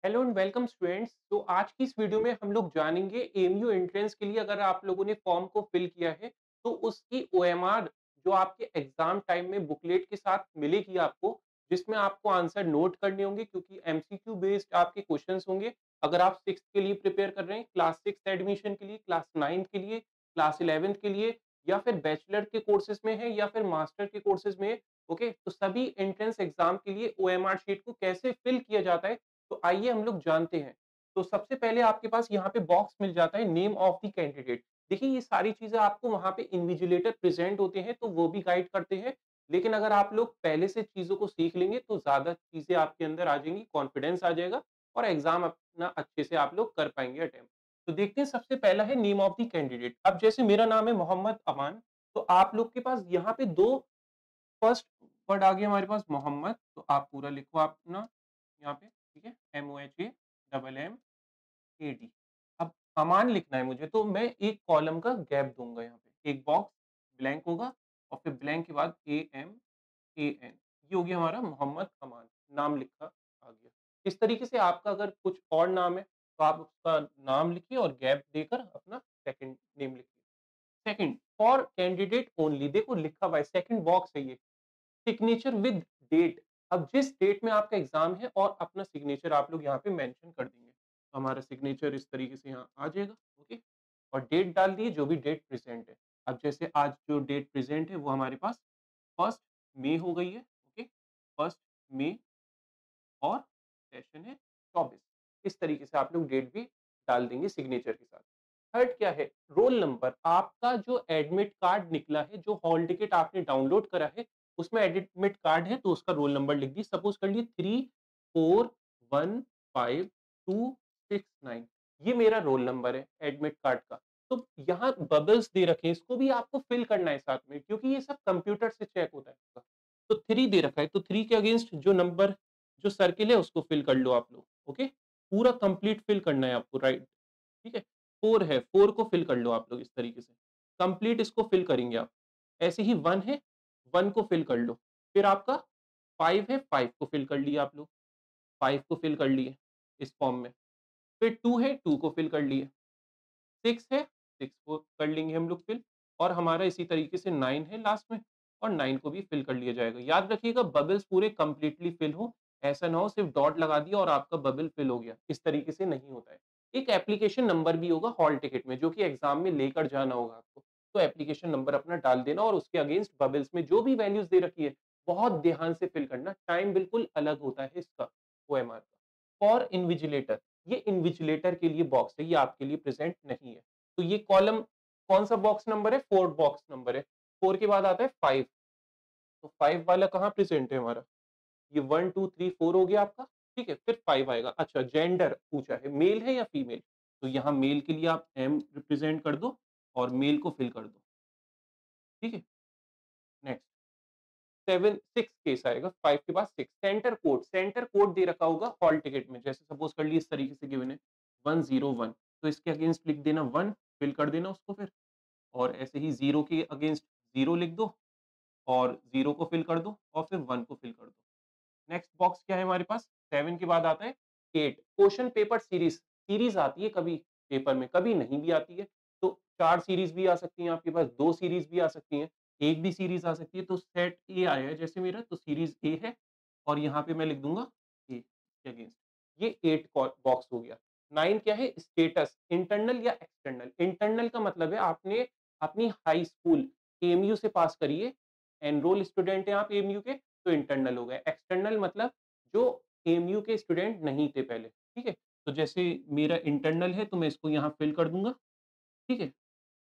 Hello and welcome students. तो आज की इस वीडियो में हम लोग जानेंगे एएमयू एंट्रेंस के लिए अगर आप लोगों ने फॉर्म को फिल किया है तो उसकी ओएमआर जो आपके एग्जाम टाइम में बुकलेट के साथ मिलेगी आपको, जिसमें आपको आंसर नोट करने होंगे क्योंकि एमसीक्यू बेस्ड आपके क्वेश्चंस होंगे। अगर आप सिक्स के लिए प्रिपेयर कर रहे हैं, क्लास सिक्स एडमिशन के लिए, क्लास नाइन्थ के लिए, क्लास इलेवेंथ के लिए, या फिर बैचलर के कोर्सेज में है या फिर मास्टर के कोर्सेज में है, ओके, तो सभी एंट्रेंस एग्जाम के लिए ओएमआर शीट को कैसे फिल किया जाता है, तो आइए हम लोग जानते हैं। तो सबसे पहले आपके पास यहाँ पे बॉक्स मिल जाता है नेम ऑफ द कैंडिडेट। देखिए ये सारी चीज़ें आपको वहाँ पे इन्विजिलेटर प्रेज़ेंट होते हैं तो वो भी गाइड करते हैं। लेकिन अगर आप लोग पहले से चीज़ों को सीख लेंगे तो ज़्यादा चीज़ें आपके अंदर आ जाएँगी, कॉन्फिडेंस आ जाएगा और एग्ज़ाम अपना अच्छे से आप लोग कर पाएँगे अटेम्प्ट। तो देखते हैं, सबसे पहला है नेम ऑफ द कैंडिडेट। अब जैसे मेरा नाम है मोहम्मद अमान, तो आप लोग के पास यहाँ पे 2 फर्स्ट वर्ड आ गया हमारे पास मोहम्मद, तो आप पूरा लिखो आप अपना यहाँ पे, ठीक है? MOHAMMAD। अब अमान लिखना है मुझे, तो मैं एक कॉलम का गैप दूँगा यहाँ पे। एक बॉक्स ब्लैंक होगा और फिर ब्लैंक के बाद AMAN, ये हो गया हमारा मोहम्मद अमान, नाम लिखा आ गया। इस तरीके से आपका अगर कुछ और नाम है, तो आप उसका नाम लिखिए और गैप देकर अपना सेकंड नेम लिखिए। सेकंड, फॉर कैंडिडेट ओनली, देखो लिखा हुआ है, सेकंड बॉक्स है ये। सिग्नेचर विद डेट, अब जिस डेट में आपका एग्जाम है और अपना सिग्नेचर आप लोग यहाँ पे मेंशन कर देंगे, तो हमारा सिग्नेचर इस तरीके से यहाँ आ जाएगा, ओके। और डेट डाल दिए, जो भी डेट प्रेजेंट है। अब जैसे आज जो डेट प्रेजेंट है वो हमारे पास फर्स्ट मई हो गई है, ओके। फर्स्ट मई और सेशन है 24। इस तरीके से आप लोग डेट भी डाल देंगे सिग्नेचर के साथ। थर्ड क्या है, रोल नंबर। आपका जो एडमिट कार्ड निकला है, जो हॉल टिकट आपने डाउनलोड करा है, उसमें एडमिट कार्ड है तो उसका रोल नंबर लिख दी। सपोज कर लिए 341526 9, ये मेरा रोल नंबर है एडमिट कार्ड का। तो यहाँ बबल्स दे रखे हैं, इसको भी आपको फिल करना है साथ में, क्योंकि ये सब कंप्यूटर से चेक होता है। तो 3 दे रखा है, तो 3 के अगेंस्ट जो नंबर, जो सर्किल है उसको फिल कर लो आप लोग, ओके। पूरा कंप्लीट फिल करना है आपको, राइट, ठीक है। 4 है, 4 को फिल कर लो आप लोग इस तरीके से, कंप्लीट इसको फिल करेंगे आप। ऐसे ही 1 है, 1 को फिल कर लो। फिर आपका 5 है, 5 को फिल कर लिया आप लोग, 5 को फिल कर लिए इस फॉर्म में। फिर 2 है, 2 को फिल कर लिए। 6 है, 6 को कर लेंगे हम लोग फिल। और हमारा इसी तरीके से 9 है लास्ट में, और 9 को भी फिल कर लिया जाएगा। याद रखिएगा बबल्स पूरे कंप्लीटली फिल हो, ऐसा ना हो सिर्फ डॉट लगा दिया और आपका बबल फिल हो गया, इस तरीके से नहीं होता है। एक एप्लीकेशन नंबर भी होगा हॉल टिकट में, जो कि एग्जाम में लेकर जाना होगा आपको, तो एप्लीकेशन नंबर अपना डाल देना और उसके अगेंस्ट बबल्स में जो भी वैल्यूज दे रखी है बहुत ध्यान से फिल करना। टाइम बिल्कुल अलग होता है इसका, ओएमआर का। फॉर इन्विजिलेटर, ये इन्विजिलेटर के लिए बॉक्स है, ये आपके लिए प्रेजेंट नहीं है। तो ये कॉलम कौन सा बॉक्स नंबर है, फोर्थ बॉक्स नंबर है। 4 के बाद आता है 5, तो 5 वाला कहाँ प्रेजेंट है हमारा, ये 1 2 3 4 हो गया आपका, ठीक है। फिर 5 आएगा। अच्छा, जेंडर पूछा है, मेल है या फीमेल, तो यहाँ मेल के लिए आप एम रिप्रेजेंट कर दो और मेल को फिल कर दो, ठीक है। नेक्स्ट, 7 6 केस आएगा, 5 के बाद 6। सेंटर कोड, सेंटर कोड दे रखा होगा हॉल टिकट में, जैसे सपोज कर ली इस तरीके से गिवन है 101, तो इसके अगेंस्ट लिख देना 1, फिल कर देना उसको फिर। और ऐसे ही 0 के अगेंस्ट 0 लिख दो और 0 को फिल कर दो और फिर 1 को फिल कर दो। नेक्स्ट बॉक्स क्या है हमारे पास, 7 के बाद आता है 8। क्वेश्चन पेपर सीरीज, सीरीज आती है कभी पेपर में, कभी नहीं भी आती है। तो 4 सीरीज भी आ सकती हैं आपके पास, 2 सीरीज भी आ सकती हैं, एक भी सीरीज आ सकती है। तो सेट ए आया है जैसे मेरा, तो सीरीज ए है और यहाँ पे मैं लिख दूंगा ए के अगेंस्ट। ये 8 बॉक्स हो गया। 9 क्या है, स्टेटस, इंटरनल या एक्सटर्नल। इंटरनल का मतलब है आपने अपनी हाई स्कूल एएमयू से पास करिए, एनरोल स्टूडेंट हैं आप एएमयू के, तो इंटरनल हो गए। एक्सटर्नल मतलब जो एएमयू के स्टूडेंट नहीं थे पहले, ठीक है। तो जैसे मेरा इंटरनल है तो मैं इसको यहाँ फिल कर दूंगा, ठीक है।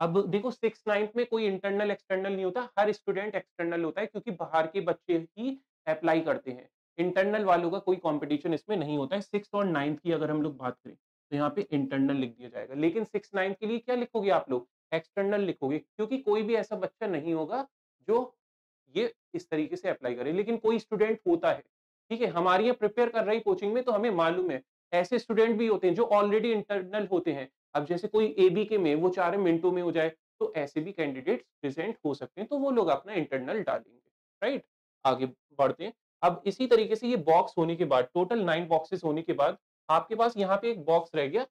अब देखो 6 9th में कोई इंटरनल एक्सटर्नल नहीं होता, हर स्टूडेंट एक्सटर्नल होता है क्योंकि बाहर के बच्चे ही अप्लाई करते हैं। इंटरनल वालों का कोई कंपटीशन इसमें नहीं होता है। 6th और 9th की अगर हम लोग बात करें तो यहाँ पे इंटरनल लिख दिया जाएगा, लेकिन 6 9th के लिए क्या लिखोगे आप लोग, एक्सटर्नल लिखोगे, क्योंकि कोई भी ऐसा बच्चा नहीं होगा जो ये इस तरीके से अप्लाई करे। लेकिन कोई स्टूडेंट होता है, ठीक है, हमारी ये प्रिपेयर कर रही कोचिंग में, तो हमें मालूम है ऐसे स्टूडेंट भी होते हैं जो ऑलरेडी इंटरनल होते हैं। अब जैसे कोई एबी के में वो चाह रहे मिनटों में हो जाए, तो ऐसे भी कैंडिडेट्स प्रेजेंट हो सकते हैं, तो वो लोग अपना इंटरनल डालेंगे, राइट। आगे बढ़ते हैं। अब इसी तरीके से ये बॉक्स होने के बाद, टोटल 9 बॉक्सेस होने के बाद आपके पास यहाँ पे एक बॉक्स रह गया,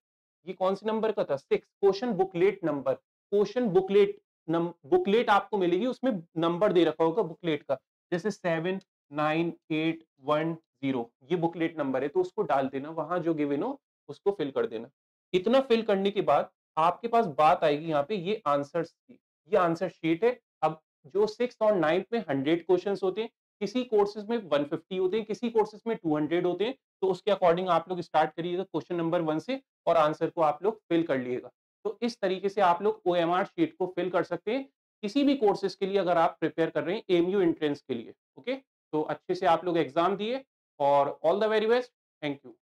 ये कौन से नंबर का था? 6 question booklet number, question booklet booklet आपको मिलेगी, उसमें नंबर दे रखा होगा बुकलेट का, जैसे 7 9 8 1 0 ये बुकलेट नंबर है, तो उसको डाल देना, वहां जो गिवन हो उसको फिल कर देना। इतना फिल करने के बाद आपके पास बात आएगी यहाँ पे ये आंसर्स की, ये आंसर शीट है। अब जो 6th और 9th में 100 क्वेश्चंस होते हैं, किसी कोर्सेज में 150 होते हैं, किसी कोर्सेज में 200 होते हैं, तो उसके अकॉर्डिंग आप लोग स्टार्ट करिएगा क्वेश्चन नंबर 1 से और आंसर को आप लोग फिल कर लिएगा। तो इस तरीके से आप लोग ओएमआर शीट को फिल कर सकते हैं, किसी भी कोर्सेज के लिए अगर आप प्रिपेयर कर रहे हैं एमयू एंट्रेंस के लिए। ओके, तो अच्छे से आप लोग एग्जाम दिए और all the very best. Thank you.